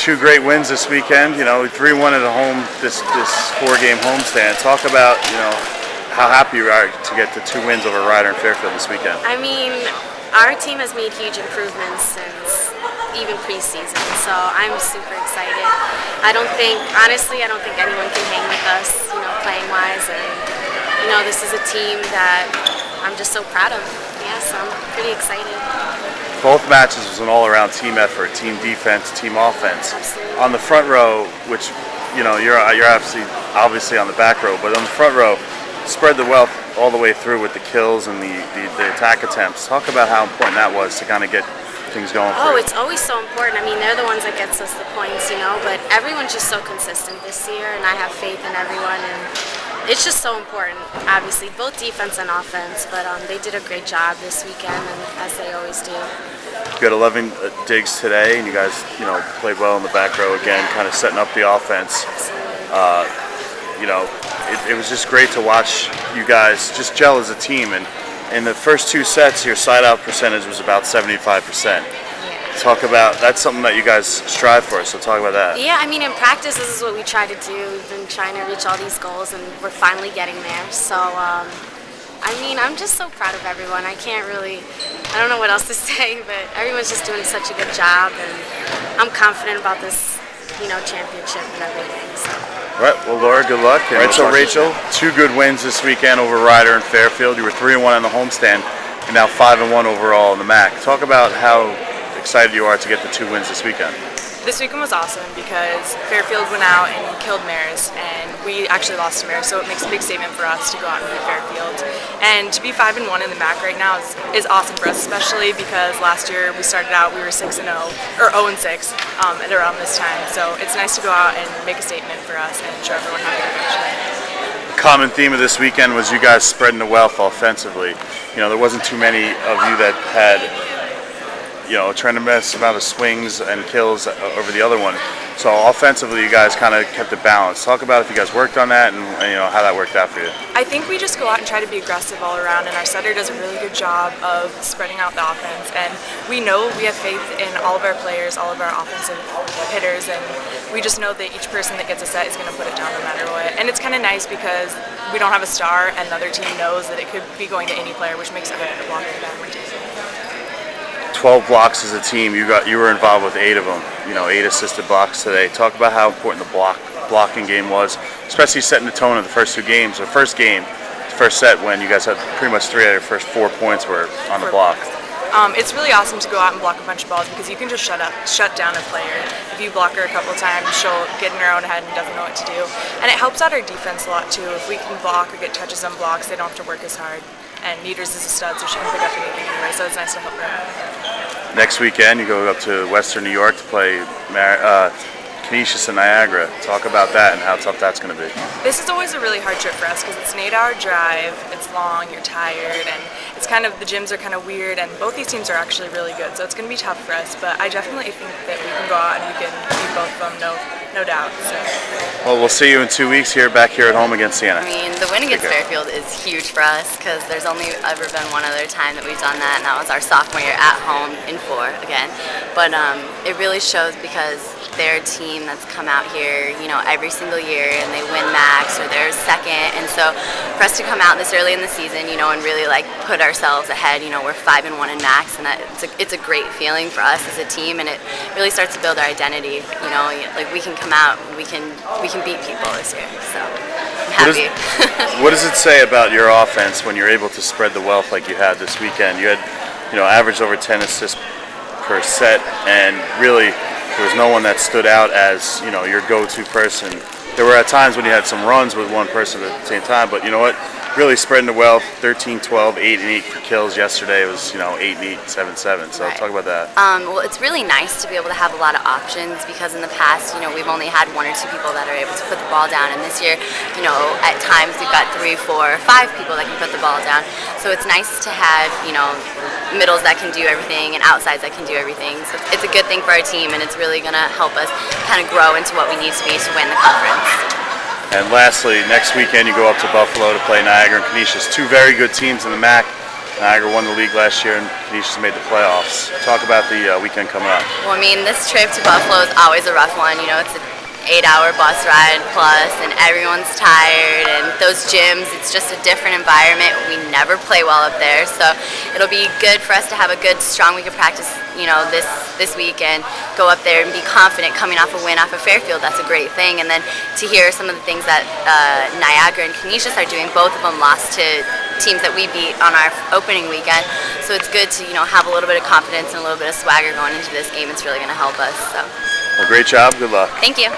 two great wins this weekend. 3-1 at home, this 4-game homestand. Talk about, how happy you are to get the 2 wins over Ryder and Fairfield this weekend. I mean, our team has made huge improvements since even preseason, so I'm super excited. Honestly, I don't think anyone can hang with us, playing wise, and this is a team that I'm just so proud of. Yeah, so I'm pretty excited. Both matches was an all-around team effort, team defense, team offense. Absolutely. On the front row, which you're obviously on the back row, but on the front row, spread the wealth all the way through with the kills and the attack attempts. Talk about how important that was to kind of get things going for you. It's always so important. I mean, they're the ones that gets us the points, but everyone's just so consistent this year, and I have faith in everyone, and it's just so important, obviously, both defense and offense, but they did a great job this weekend, and as they always do. You got 11 digs today, and you guys, played well in the back row again, kind of setting up the offense. It was just great to watch you guys just gel as a team, and in the first 2 sets, your side-out percentage was about 75%. Talk about, that's something that you guys strive for, so talk about that. Yeah, I mean, in practice, this is what we try to do. We've been trying to reach all these goals, and we're finally getting there. So, I'm just so proud of everyone. I don't know what else to say, but everyone's just doing such a good job, and I'm confident about this, championship and everything. So. All right, well, Laura, good luck. All right, so Rachel, 2 good wins this weekend over Ryder and Fairfield. You were 3-1 on the homestand, and now 5-1 overall in the MAC. Talk about how excited you are to get the 2 wins this weekend. This weekend was awesome because Fairfield went out and killed Mares, and we actually lost to Mares, so it makes a big statement for us to go out and beat Fairfield. And to be 5-1 in the MAC right now is awesome for us, especially because last year we started out, we were 6-0, or 0-6 at around this time. So it's nice to go out and make a statement for us and show everyone how good we're actually. Common theme of this weekend was you guys spreading the wealth offensively. There wasn't too many of you that had a tremendous amount of swings and kills over the other one. So offensively, you guys kind of kept it balanced. Talk about if you guys worked on that and how that worked out for you. I think we just go out and try to be aggressive all around, and our setter does a really good job of spreading out the offense. And we know we have faith in all of our players, all of our offensive hitters, and we just know that each person that gets a set is going to put it down no matter what. And it's kind of nice because we don't have a star, and the other team knows that it could be going to any player, which makes it hard to block for them. 12 blocks as a team. You were involved with 8 of them. 8 assisted blocks today. Talk about how important the blocking game was, especially setting the tone of the first 2 games. The first game, the first set, when you guys had pretty much 3 out of your first 4 points were on the block. It's really awesome to go out and block a bunch of balls because you can just shut down a player. If you block her a couple of times, she'll get in her own head and doesn't know what to do. And it helps out our defense a lot too. If we can block or get touches on blocks, they don't have to work as hard. And Neaters is a stud, so she can pick up anything anyway, so it's nice to help her. Next weekend, you go up to Western New York to play Fojanesi and Niagara. Talk about that and how tough that's going to be. This is always a really hard trip for us because it's an 8-hour drive, it's long, you're tired, and it's the gyms are kind of weird, and both these teams are actually really good, so it's going to be tough for us, but I definitely think that we can go out and we can beat both of them, no doubt. So. Well, we'll see you in 2 weeks back here at home against Iona. The win against Fairfield is huge for us because there's only ever been one other time that we've done that, and that was our sophomore year at home in 4 again. But it really shows because they're a team that's come out here, every single year, and they win MACs or they're second. And so for us to come out this early in the season, and really put ourselves ahead, we're 5-1 in MACs, and it's a great feeling for us as a team, and it really starts to build our identity. We can come out, we can beat people this year. So I'm happy. What does it say about your offense when you're able to spread the wealth like you had this weekend? You had, averaged over 10 assists per set, and really there was no one that stood out as, your go-to person. There were at times when you had some runs with one person at the same time, but you know what? Really spreading the wealth, 13-12, 8-8 for kills. Yesterday it was, 8-8, 7-7. So Right. talk about that. Well, it's really nice to be able to have a lot of options because in the past, we've only had 1 or 2 people that are able to put the ball down, and this year, at times we've got 3, 4, 5 people that can put the ball down. So it's nice to have, middles that can do everything and outsides that can do everything. So it's a good thing for our team, and it's really going to help us kind of grow into what we need to be to win the conference. And lastly, next weekend you go up to Buffalo to play Niagara and Canisius, 2 very good teams in the MAC. Niagara won the league last year, and Canisius made the playoffs. Talk about the weekend coming up. Well, I mean, this trip to Buffalo is always a rough one. You know, it's an 8-hour bus ride plus, and everyone's tired, and those gyms, it's just a different environment. We never play well up there, so it'll be good for us to have a good, strong week of practice, you know, this week, and go up there and be confident coming off a win off of Fairfield. That's a great thing. And then to hear some of the things that Niagara and Canisius are doing, both of them lost to teams that we beat on our opening weekend, so it's good to, you know, have a little bit of confidence and a little bit of swagger going into this game. It's really going to help us. So, well, great job. Good luck. Thank you.